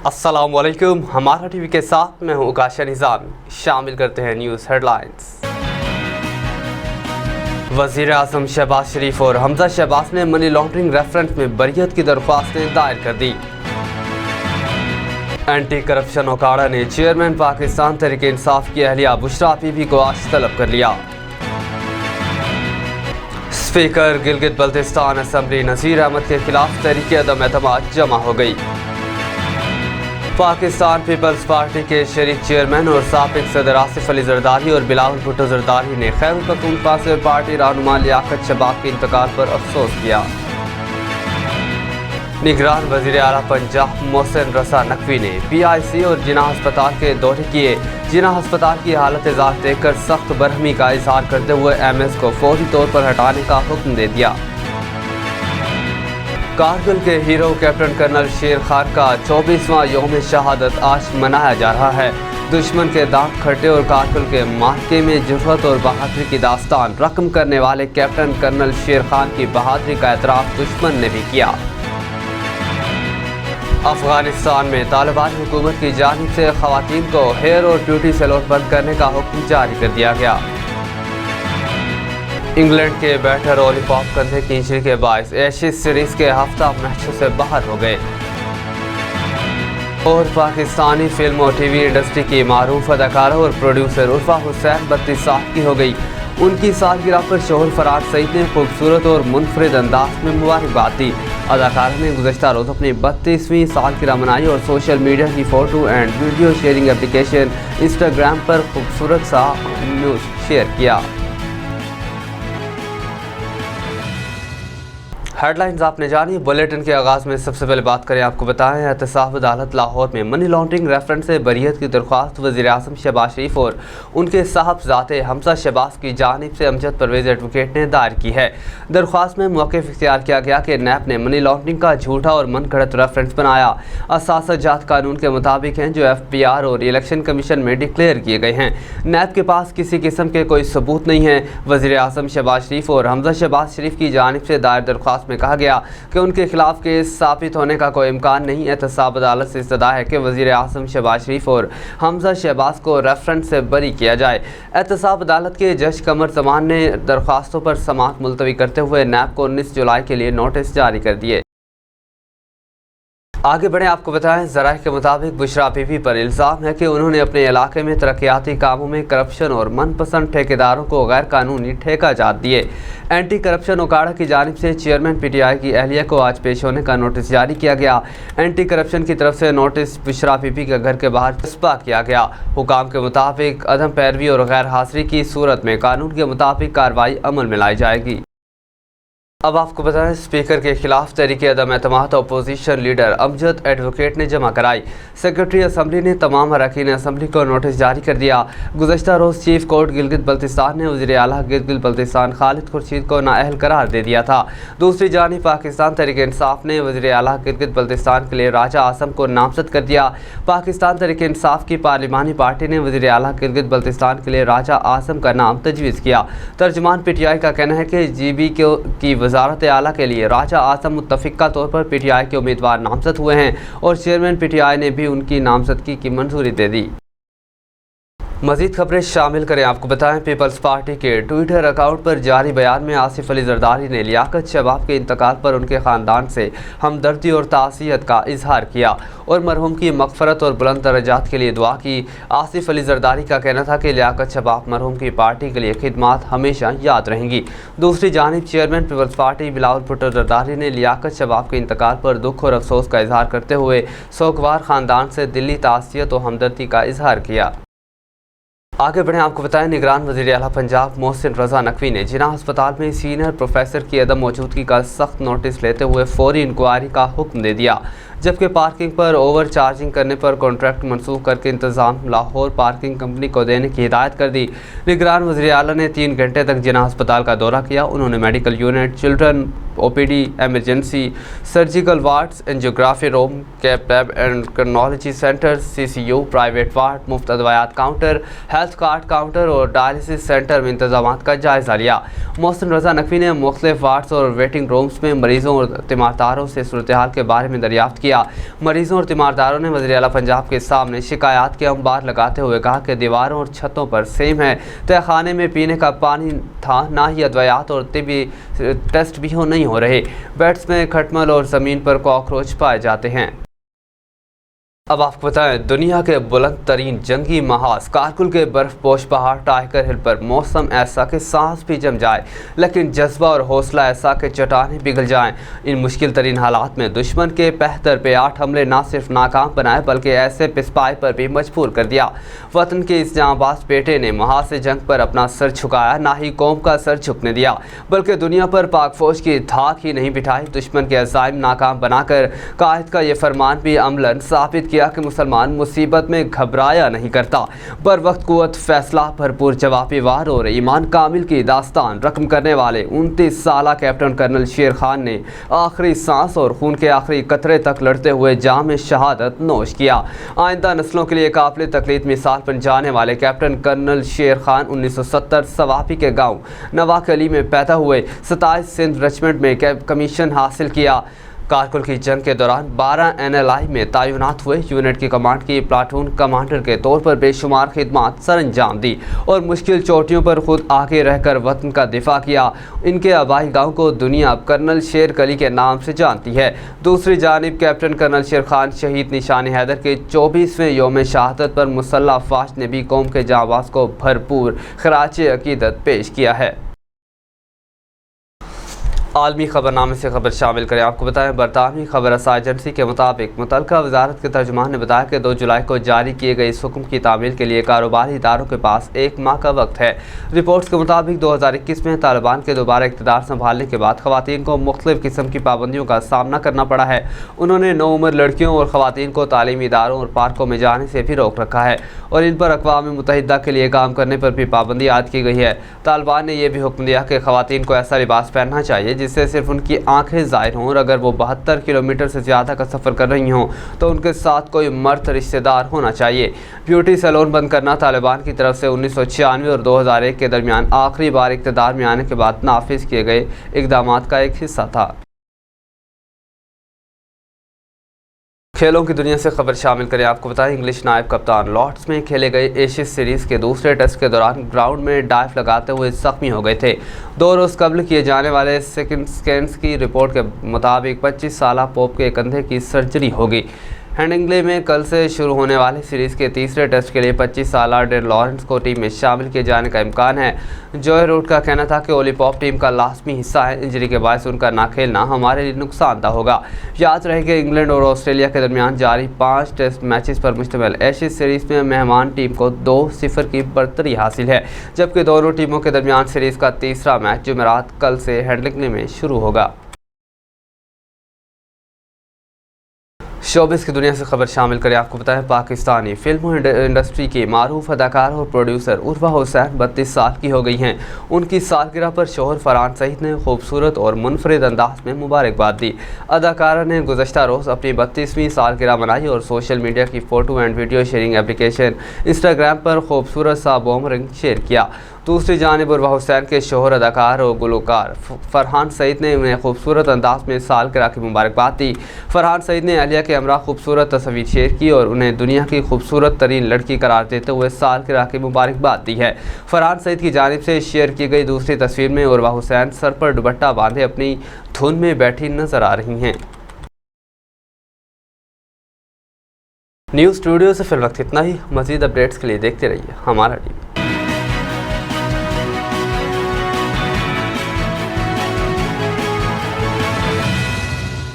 अस्सलाम वालेकुम। हमारा टीवी के साथ मैं हूँ काशा निज़ामी। शामिल करते हैं न्यूज़ हेडलाइंस। वज़ीर आज़म शहबाज शरीफ और हमजा शहबाज ने मनी लॉन्ड्रिंग रेफरेंस में बरियत की दरख्वास्तें दायर कर दी। एंटी करप्शन ओकाड़ा ने चेयरमैन पाकिस्तान तहरीक इंसाफ की अहलिया बुशरा बीबी को आज तलब कर लिया। स्पीकर गिलगित बल्तिस्तान असम्बली नज़ीर अहमद के खिलाफ तहरीक अदम एतमाद जमा हो गई। पाकिस्तान पीपल्स पार्टी के शरीक चेयरमैन और साबिक सदर आसिफ अली जरदारी और बिलावल भुट्टो जरदारी ने खैबर पख्तूनख्वा से पार्टी रहनुमा लियाकत शहबाज के इंतकाल पर अफसोस किया। निगरान वज़ीर आला पंजाब मोहसिन रज़ा नकवी ने PIC और जिन्ना अस्पताल के दौरे किए। जिन्ना अस्पताल की हालत ज़ात देखकर सख्त बरहमी का इजहार करते हुए MS को फौरी तौर पर हटाने का हुक्म दे दिया। कारगिल के हीरो कैप्टन कर्नल शेर खान का 24वां यौम शहादत आज मनाया जा रहा है। दुश्मन के दांत खट्टे और कारगिल के मार्के में जुर्रत और बहादुरी की दास्तान रकम करने वाले कैप्टन कर्नल शेर खान की बहादुरी का एतराफ़ दुश्मन ने भी किया। अफगानिस्तान में तालिबान हुकूमत की जानिब से ख़वातीन को हेयर और ब्यूटी सैलून बंद करने का हुक्म जारी कर दिया गया। इंग्लैंड के बैटर ओली पॉप कंधे की इंजरी के बायस एशेज सीरीज के हफ्ता मैचों से बाहर हो गए। और पाकिस्तानी फिल्म और TV इंडस्ट्री की मारूफ अदाकारा और प्रोड्यूसर उर्फा हुसैन 32 साल की हो गई। उनकी सालगिरह पर शोहर फरार सईद ने खूबसूरत और मुनफरिद अंदाज में मुबारकबाद दी। अदाकारा ने गुज़श्ता रोज़ अपनी 32वीं सालगिरह मनाई और सोशल मीडिया की photo and video sharing application Instagram पर खूबसूरत सा न्यूज़ शेयर किया। हेडलाइंस आपने जानी। बुलेटिन के आगाज़ में सबसे पहले बात करें, आपको बताएं एहतसाब अदालत लाहौर में मनी लॉन्ड्रिंग रेफरेंस से बरियत की दरख्वास्त वज़ीर आज़म शहबाज शरीफ और उनके साहबजादे हमजा शहबाज की जानिब से अमजद परवेज़ एडवोकेट ने दायर की है। दरख्वास्त में मौक़िफ़ इख्तियार किया गया कि नैब ने मनी लॉन्ड्रिंग का झूठा और मनगढ़ंत रेफरेंस बनाया। असासा जात कानून के मुताबिक हैं जो FPR और इलेक्शन कमीशन में डिक्लेयर किए गए हैं। नैब के पास किसी किस्म के कोई सबूत नहीं है। वज़ीर आज़म शहबाज शरीफ और हमजा शहबाज शरीफ की जानिब से दायर दरख्वास्त में कहा गया कि उनके खिलाफ केस साबित होने का कोई इम्कान नहीं। एहतसाब अदालत से इस्तदा है कि वज़ीर आज़म शहबाज शरीफ और हमजा शहबाज को रेफरेंस से बरी किया जाए। एहतसाब अदालत के जज कमर जमान ने दरख्वास्तों पर समाअत मुलतवी करते हुए नैब को 19 जुलाई के लिए नोटिस जारी कर दिए। आगे बढ़े, आपको बताएं ज़राए के मुताबिक बुशरा बीबी पर इल्ज़ाम है कि उन्होंने अपने इलाके में तरक्याती कामों में करप्शन और मनपसंद ठेकेदारों को गैर कानूनी ठेका जात दिए। एंटी करप्शन ओकाड़ा की जानिब से चेयरमैन PTI की अहलिया को आज पेश होने का नोटिस जारी किया गया। एंटी करप्शन की तरफ से नोटिस बुशरा बीबी के घर के बाहर चस्पा किया गया। हुकाम के मुताबिक अदम पैरवी और गैर हाज़िरी की सूरत में कानून के मुताबिक कार्रवाई अमल में लाई जाएगी। अब आपको बताएं स्पीकर के खिलाफ तहरीक अदम एतमाद अपोजिशन लीडर अमजद एडवोकेट ने जमा कराई। सेक्रेटरी असम्बली ने तमाम अरकान असम्बली को नोटिस जारी कर दिया। गुज़श्ता रोज़ चीफ कोर्ट गिलगित बल्तिस्तान ने वज़ीर आला गिलगित बल्तिस्तान खालिद खुर्शीद को नाअहल करार दे दिया था। दूसरी जानिब पाकिस्तान तहरीक इंसाफ ने वज़ीर आला गिलगित बल्तिस्तान के लिए राजा आसम को नामजद कर दिया। पाकिस्तान तहरीक इंसाफ की पार्लिमानी पार्टी ने वज़ीर आला गिलगित बल्तिस्तान के लिए राजा आसम का नाम तजवीज़ किया। तर्जुमान PTI का कहना है कि GB की वज़ारत आला के लिए राजा आसम मुत्तफ़िक़ा तौर पर PTI के उम्मीदवार नामज़द हुए हैं और चेयरमैन PTI ने भी उनकी नामज़दगी की मंजूरी दे दी। मज़ीद खबरें शामिल करें, आपको बताएं पीपल्स पार्टी के ट्विटर अकाउंट पर जारी बयान में आसिफ अली जरदारी ने लियाकत शहबाज के इंतकाल पर उनके ख़ानदान से हमदर्दी और ताज़ियत का इजहार किया और मरहूम की मग़फ़रत और बुलंद दर्जात के लिए दुआ की। आसिफ अली जरदारी का कहना था कि लियाकत शहबाज मरहूम की पार्टी के लिए खिदमात हमेशा याद रहेंगी। दूसरी जानिब chairman People's Party Bilawal Bhutto Zardari ने लियाकत शहबाज के इंतकाल पर दुख और अफसोस का इजहार करते हुए सोगवार ख़ानदान से दिली ताज़ियत और हमदर्दी का इजहार किया। आगे बढ़ें, आपको बताएं निगरान वज़ीर आला पंजाब मोहसिन रज़ा नकवी ने जिन्ना अस्पताल में सीनियर प्रोफेसर की अदम मौजूदगी का सख्त नोटिस लेते हुए फौरी इंक्वायरी का हुक्म दे दिया। जबकि पार्किंग पर ओवर चार्जिंग करने पर कॉन्ट्रैक्ट मनसूख करके इंतज़ाम लाहौर पार्किंग कंपनी को देने की हिदायत कर दी। निगरान वज़ीर आला ने 3 घंटे तक जिन्ना अस्पताल का दौरा किया। उन्होंने medical unit, children OPD, emergency, surgical wards, angiography room, cath lab and technology centre, CCU, private ward, मुफ्त अदवायात काउंटर, हेल्थ कार्ड काउंटर और डायलिसिस सेंटर में इंतजाम का जायज़ा लिया। मोहसिन रज़ा नकवी ने मुख्तलिफ वार्ड्स और वेटिंग रूम्स में मरीजों और तीमारदारों से सूरत हाल के बारे में दरियाफ्त की। किया। मरीजों और तीमारदारों ने वज़ीर आला पंजाब के सामने शिकायत के अंबार लगाते हुए कहा कि दीवारों और छतों पर सेम है, तहखाने में पीने का पानी था, ना ही अद्वियात और तिबी टेस्ट भी नहीं हो रहे। बेड्स में खटमल और ज़मीन पर कॉकरोच पाए जाते हैं। अब आपको बताएं, दुनिया के बुलंद तरीन जंगी महाज कारगिल के बर्फपोश पहाड़ टाइगर हिल पर मौसम ऐसा कि सांस भी जम जाए, लेकिन जज्बा और हौसला ऐसा कि चट्टानें पिघल जाएं। इन मुश्किल तरीन हालात में दुश्मन के पहतर पे 8 हमले ना सिर्फ नाकाम बनाए बल्कि ऐसे पिस्पाए पर भी मजबूर कर दिया। वतन के इस जांबाज बेटे ने महाज जंग पर अपना सर झुकाया, ना ही कौम का सर झुकने दिया, बल्कि दुनिया पर पाक फौज की धाक ही नहीं बिठाई। दुश्मन के अज़ाइम नाकाम बनाकर कायद का ये फरमान भी अमलन साबित किया कि मुसलमान मुसीबत में घबराया नहीं करता। बर वक्त कुव्वत फैसला भरपूर जवाबी वार और ईमान कामिल की दास्तान रकम करने वाले 29 साला कैप्टन कर्नल शेर खान ने आखिरी सांस और खून के आखिरी कतरे तक लड़ते हुए जाम शहादत नोश किया। आइंदा नस्लों के लिए काबिल तकलीद मिसाल बन जाने वाले कैप्टन कर्नल शेर खान 1970 सवाफी के गाँव नवाक अली में पैदा हुए। 27 सिंध रेजिमेंट में कमीशन हासिल किया। कारगिल की जंग के दौरान 12 NLI में तैनात हुए। यूनिट की कमांड की प्लाटून कमांडर के तौर पर बेशुमार खिदमत सर अंजाम दी और मुश्किल चोटियों पर खुद आगे रहकर वतन का दिफा किया। इनके आबाई गांव को दुनिया अब कर्नल शेर अली के नाम से जानती है। दूसरी जानिब कैप्टन कर्नल शेर खान शहीद निशान हैदर के 24वें यौम शहादत पर मुसल्लह अफवाज ने भी कौम के जांबाज को भरपूर खराजे अकीदत पेश किया है। आलमी खबरनामे से खबर शामिल करें। आपको बताएं, बरतानवी खबर रसा एजेंसी के मुताबिक मुतल्लिका वजारत के तर्जुमान ने बताया कि 2 जुलाई को जारी किए गए इस हुक्म की तामील के लिए कारोबारी इदारों के पास 1 माह का वक्त है। रिपोर्ट्स के मुताबिक 2021 में तालिबान के दोबारा इक़्तिदार संभालने के बाद ख़वातीन को मुख्तलिफ किस्म की पाबंदियों का सामना करना पड़ा है। उन्होंने नौउम्र लड़कियों और ख़वातीन को तालीमी इदारों और पार्कों में जाने से भी रोक रखा है और इन पर अक़वाम मुत्तहिदा के लिए काम करने पर भी पाबंदी आयद की गई है। तालिबान ने यह भी हुक्म दिया कि ख़वातीन को ऐसा लिबास पहनना चाहिए जिससे सिर्फ उनकी आंखें ज़ाहिर हों और अगर वो 72 किलोमीटर से ज़्यादा का सफ़र कर रही हों तो उनके साथ कोई मर्द रिश्तेदार होना चाहिए। ब्यूटी सैलून बंद करना तालिबान की तरफ से 1996 और 2001 के दरमियान आखिरी बार इक़्तिदार में आने के बाद नाफिज किए गए इक़दामात का एक हिस्सा था। खेलों की दुनिया से खबर शामिल करें। आपको बताएं, इंग्लिश नायब कप्तान लॉर्ड्स में खेले गए एशियस सीरीज़ के दूसरे टेस्ट के दौरान ग्राउंड में डाइव लगाते हुए जख्मी हो गए थे। 2 रोज़ कबल किए जाने वाले सेकंड स्कैन्स की रिपोर्ट के मुताबिक 25 साला पोप के कंधे की सर्जरी होगी। हेडिंग्ले में कल से शुरू होने वाली सीरीज़ के तीसरे टेस्ट के लिए 25 साला डे लॉरेंस को टीम में शामिल किए जाने का इम्कान है। जॉय रूट का कहना था कि ओली पॉप टीम का लाजमी हिस्सा है। इंजरी के बायस उनका ना खेलना हमारे लिए नुकसानदा होगा। याद रहे कि इंग्लैंड और ऑस्ट्रेलिया के दरमियान जारी 5 टेस्ट मैचेस पर मुश्तमिल एशियस सीरीज़ में मेहमान टीम को 2-0 की बढ़तरी हासिल है, जबकि दोनों टीमों के दरमियान सीरीज़ का तीसरा मैच जुमेरात कल से हेडिंग्ले में शुरू होगा। शोबिस की दुनिया से खबर शामिल करें। आपको बताएं, पाकिस्तानी फिल्म इंडस्ट्री की मारूफ अदाकार और प्रोड्यूसर उर्वा हुसैन 32 साल की हो गई हैं। उनकी सालगिरह पर शोहर फरहान सईद ने खूबसूरत और मुनफरिद अंदाज में मुबारकबाद दी। अदाकारा ने गुज़श्ता रोज़ अपनी 32वीं सालगिरह मनाई और सोशल मीडिया की photo and video sharing application Instagram पर खूबसूरत सा बूमरैंग शेयर किया। दूसरी जानिब उर्वा हुसैन के शोहर अदाकार और गुलकार फरहान सईद ने उन्हें खूबसूरत अंदाज में सालगिरह की मुबारकबाद दी। फरहान सईद ने अलिया के हमरा खूबसूरत तस्वीर शेयर की और उन्हें दुनिया की खूबसूरत तरीन लड़की करार देते हुए सालगिरह की मुबारकबाद दी है। फरहान सईद की जानिब से शेयर की गई दूसरी तस्वीर में उर्वा हुसैन सर पर दुपट्टा बांधे अपनी धुन में बैठी नजर आ रही हैं। न्यूज़ स्टूडियो से फिल वक्त इतना ही। मज़ीद अपडेट्स के लिए देखते रहिए हमारा टीवी।